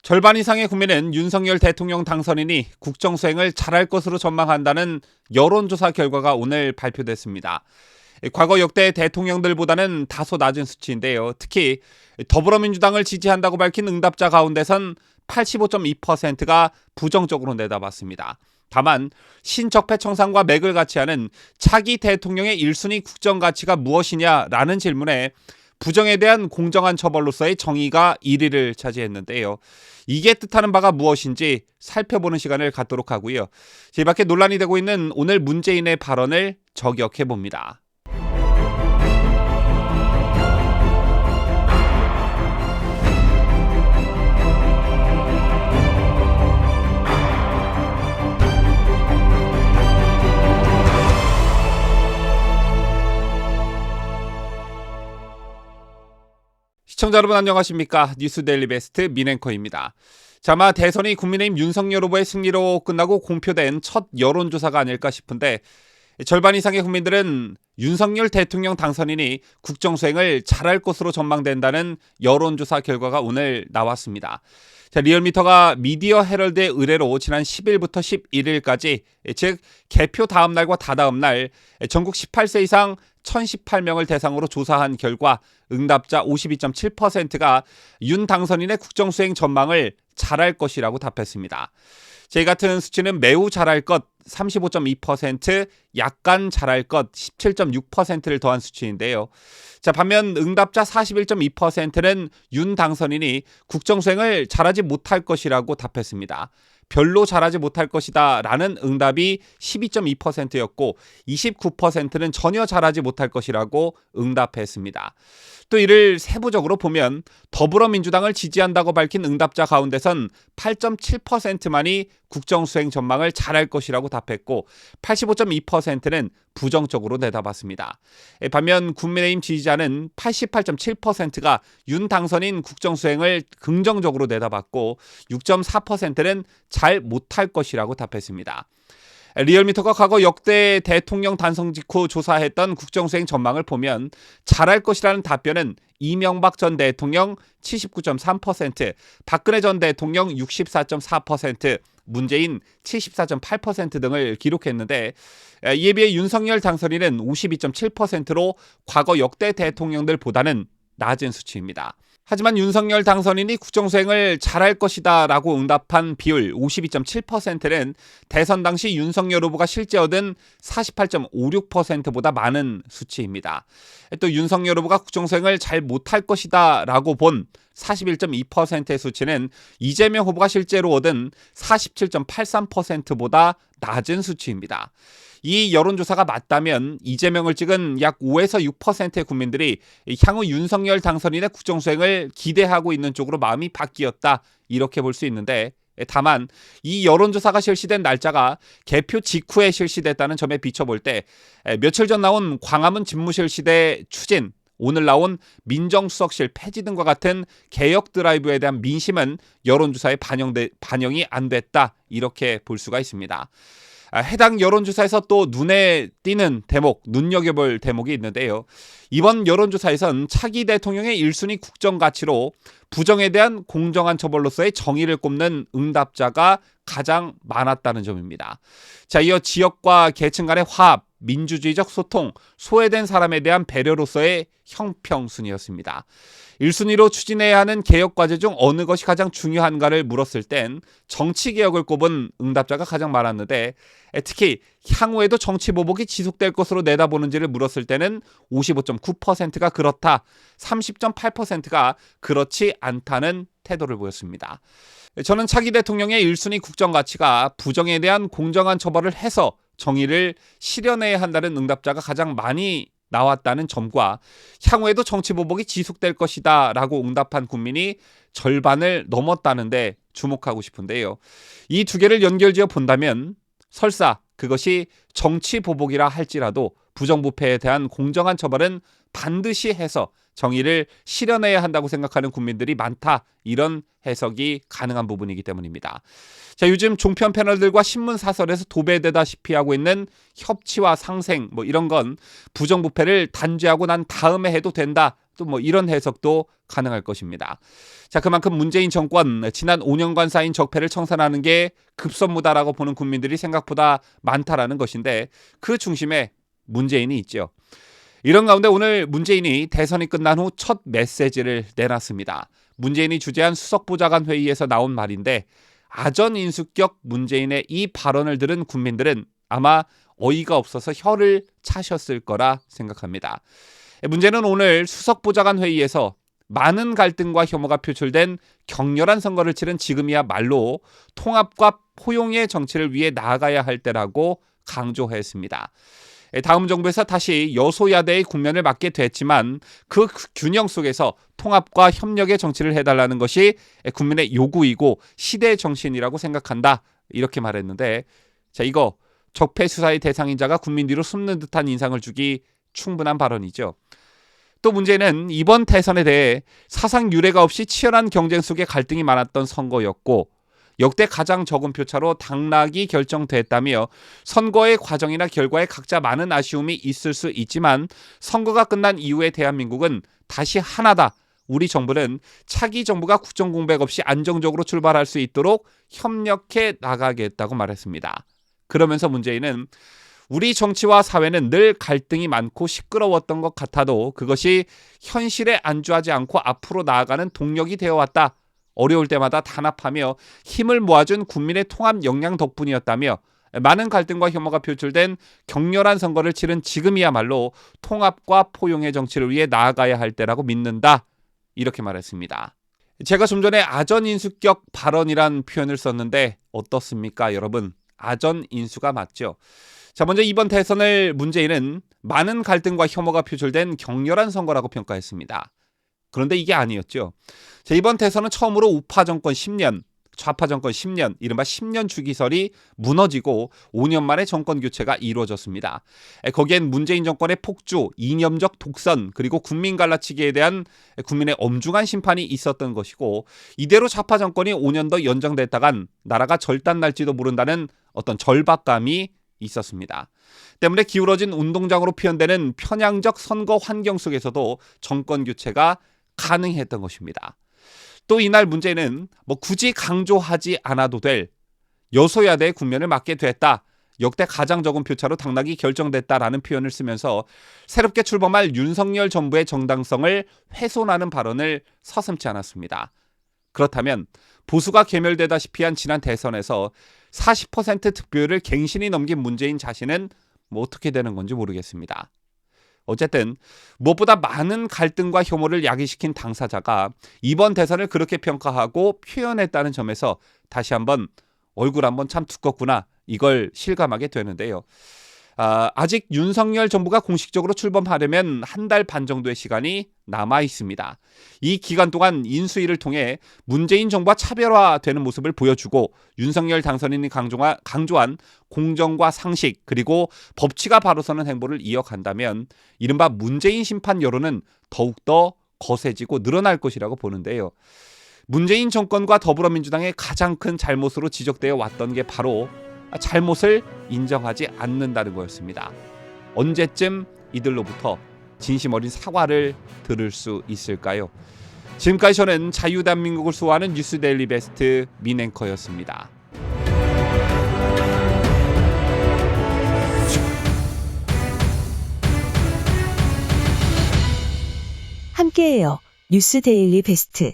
절반 이상의 국민은 윤석열 대통령 당선인이 국정 수행을 잘할 것으로 전망한다는 여론조사 결과가 오늘 발표됐습니다. 과거 역대 대통령들보다는 다소 낮은 수치인데요. 특히 더불어민주당을 지지한다고 밝힌 응답자 가운데선 85.2%가 부정적으로 내다봤습니다. 다만 신적폐청산과 맥을 같이 하는 차기 대통령의 1순위 국정가치가 무엇이냐라는 질문에 부정에 대한 공정한 처벌로서의 정의가 1위를 차지했는데요. 이게 뜻하는 바가 무엇인지 살펴보는 시간을 갖도록 하고요. 이 밖에 논란이 되고 있는 오늘 문재인의 발언을 저격해봅니다. 시청자 여러분 안녕하십니까? 뉴스데일리 베스트 민앵커입니다. 아마 대선이 국민의힘 윤석열 후보의 승리로 끝나고 공표된 첫 여론조사가 아닐까 싶은데 절반 이상의 국민들은 윤석열 대통령 당선인이 국정수행을 잘할 것으로 전망된다는 여론조사 결과가 오늘 나왔습니다. 리얼미터가 미디어 헤럴드의 의뢰로 지난 10일부터 11일까지 즉 개표 다음 날과 다다음 날 전국 18세 이상 1018명을 대상으로 조사한 결과 응답자 52.7%가 윤 당선인의 국정수행 전망을 잘할 것이라고 답했습니다. 이 같은 수치는 매우 잘할 것 35.2%, 약간 잘할 것 17.6%를 더한 수치인데요. 반면 응답자 41.2%는 윤 당선인이 국정수행을 잘하지 못할 것이라고 답했습니다. 별로 잘하지 못할 것이다 라는 응답이 12.2%였고 29%는 전혀 잘하지 못할 것이라고 응답했습니다. 또 이를 세부적으로 보면 더불어민주당을 지지한다고 밝힌 응답자 가운데선 8.7%만이 국정수행 전망을 잘할 것이라고 답했고 85.2%는 부정적으로 내다봤습니다. 반면 국민의힘 지지자는 88.7%가 윤 당선인 국정수행을 긍정적으로 내다봤고 6.4%는 잘 못할 것이라고 답했습니다. 리얼미터가 과거 역대 대통령 단성 직후 조사했던 국정수행 전망을 보면 잘할 것이라는 답변은 이명박 전 대통령 79.3%, 박근혜 전 대통령 64.4%, 문재인 74.8% 등을 기록했는데 이에 비해 윤석열 당선인은 52.7%로 과거 역대 대통령들보다는 낮은 수치입니다. 하지만 윤석열 당선인이 국정수행을 잘할 것이다 라고 응답한 비율 52.7%는 대선 당시 윤석열 후보가 실제 얻은 48.56%보다 많은 수치입니다. 또 윤석열 후보가 국정수행을 잘 못할 것이다 라고 본 41.2%의 수치는 이재명 후보가 실제로 얻은 47.83%보다 낮은 수치입니다. 이 여론조사가 맞다면 이재명을 찍은 약 5에서 6%의 국민들이 향후 윤석열 당선인의 국정수행을 기대하고 있는 쪽으로 마음이 바뀌었다 이렇게 볼 수 있는데 다만 이 여론조사가 실시된 날짜가 개표 직후에 실시됐다는 점에 비춰볼 때 며칠 전 나온 광화문 집무실 시대 추진 오늘 나온 민정수석실 폐지 등과 같은 개혁 드라이브에 대한 민심은 여론조사에 반영이 안 됐다 이렇게 볼 수가 있습니다. 해당 여론조사에서 또 눈에 띄는 대목, 눈여겨볼 대목이 있는데요. 이번 여론조사에선 차기 대통령의 1순위 국정가치로 부정에 대한 공정한 처벌로서의 정의를 꼽는 응답자가 가장 많았다는 점입니다. 이어 지역과 계층 간의 화합, 민주주의적 소통, 소외된 사람에 대한 배려로서의 형평순이었습니다. 1순위로 추진해야 하는 개혁과제 중 어느 것이 가장 중요한가를 물었을 땐 정치개혁을 꼽은 응답자가 가장 많았는데 특히 향후에도 정치보복이 지속될 것으로 내다보는지를 물었을 때는 55.9%가 그렇다, 30.8%가 그렇지 않다는 태도를 보였습니다. 저는 차기 대통령의 1순위 국정가치가 부정에 대한 공정한 처벌을 해서 정의를 실현해야 한다는 응답자가 가장 많이 나왔다는 점과 향후에도 정치보복이 지속될 것이다 라고 응답한 국민이 절반을 넘었다는데 주목하고 싶은데요. 이 두 개를 연결지어 본다면 설사 그것이 정치보복이라 할지라도 부정부패에 대한 공정한 처벌은 반드시 해서 정의를 실현해야 한다고 생각하는 국민들이 많다. 이런 해석이 가능한 부분이기 때문입니다. 요즘 종편 패널들과 신문 사설에서 도배되다시피 하고 있는 협치와 상생 이런 건 부정부패를 단죄하고 난 다음에 해도 된다 또 뭐 이런 해석도 가능할 것입니다. 자, 그만큼 문재인 정권 지난 5년간 쌓인 적폐를 청산하는 게 급선무다라고 보는 국민들이 생각보다 많다라는 것인데 그 중심에 문재인이 있죠. 이런 가운데 오늘 문재인이 대선이 끝난 후 첫 메시지를 내놨습니다. 문재인이 주재한 수석보좌관 회의에서 나온 말인데 아전인수격 문재인의 이 발언을 들은 국민들은 아마 어이가 없어서 혀를 차셨을 거라 생각합니다. 문제는 오늘 수석보좌관 회의에서 많은 갈등과 혐오가 표출된 격렬한 선거를 치른 지금이야말로 통합과 포용의 정치를 위해 나아가야 할 때라고 강조했습니다. 다음 정부에서 다시 여소야대의 국면을 맞게 됐지만 그 균형 속에서 통합과 협력의 정치를 해달라는 것이 국민의 요구이고 시대의 정신이라고 생각한다. 이렇게 말했는데 자, 이거 적폐 수사의 대상인 자가 국민 뒤로 숨는 듯한 인상을 주기 충분한 발언이죠. 또 문제는 이번 대선에 대해 사상 유례가 없이 치열한 경쟁 속에 갈등이 많았던 선거였고 역대 가장 적은 표차로 당락이 결정됐다며 선거의 과정이나 결과에 각자 많은 아쉬움이 있을 수 있지만 선거가 끝난 이후의 대한민국은 다시 하나다. 우리 정부는 차기 정부가 국정공백 없이 안정적으로 출발할 수 있도록 협력해 나가겠다고 말했습니다. 그러면서 문재인은 우리 정치와 사회는 늘 갈등이 많고 시끄러웠던 것 같아도 그것이 현실에 안주하지 않고 앞으로 나아가는 동력이 되어왔다. 어려울 때마다 단합하며 힘을 모아준 국민의 통합 역량 덕분이었다며 많은 갈등과 혐오가 표출된 격렬한 선거를 치른 지금이야말로 통합과 포용의 정치를 위해 나아가야 할 때라고 믿는다. 이렇게 말했습니다. 제가 좀 전에 아전인수격 발언이란 표현을 썼는데 어떻습니까, 여러분? 아전인수가 맞죠? 자, 먼저 이번 대선을 문재인은 많은 갈등과 혐오가 표출된 격렬한 선거라고 평가했습니다. 그런데 이게 아니었죠. 자, 이번 대선은 처음으로 우파 정권 10년, 좌파 정권 10년, 이른바 10년 주기설이 무너지고 5년 만에 정권 교체가 이루어졌습니다. 거기엔 문재인 정권의 폭주, 이념적 독선, 그리고 국민 갈라치기에 대한 국민의 엄중한 심판이 있었던 것이고 이대로 좌파 정권이 5년 더 연장됐다간 나라가 절단날지도 모른다는 어떤 절박감이 있었습니다. 때문에 기울어진 운동장으로 표현되는 편향적 선거 환경 속에서도 정권 교체가 가능했던 것입니다. 또 이날 문제는 굳이 강조하지 않아도 될 여소야대의 국면을 맞게 됐다. 역대 가장 적은 표차로 당락이 결정됐다라는 표현을 쓰면서 새롭게 출범할 윤석열 정부의 정당성을 훼손하는 발언을 서슴지 않았습니다. 그렇다면 보수가 괴멸되다시피 한 지난 대선에서 40% 득표율을 갱신히 넘긴 문재인 자신은 어떻게 되는 건지 모르겠습니다. 어쨌든 무엇보다 많은 갈등과 혐오를 야기시킨 당사자가 이번 대선을 그렇게 평가하고 표현했다는 점에서 다시 한번 얼굴 한번 참 두껍구나 이걸 실감하게 되는데요. 아직 윤석열 정부가 공식적으로 출범하려면 한 달 반 정도의 시간이 남아 있습니다. 이 기간 동안 인수위를 통해 문재인 정부와 차별화되는 모습을 보여주고 윤석열 당선인이 강조한 공정과 상식 그리고 법치가 바로 서는 행보를 이어간다면 이른바 문재인 심판 여론은 더욱더 거세지고 늘어날 것이라고 보는데요. 문재인 정권과 더불어민주당의 가장 큰 잘못으로 지적되어 왔던 게 바로 잘못을 인정하지 않는다는 거였습니다. 언제쯤 이들로부터 진심 어린 사과를 들을 수 있을까요? 지금까지 저는 자유대한민국을 수호하는 뉴스데일리 베스트 민앵커였습니다. 함께해요. 뉴스데일리 베스트.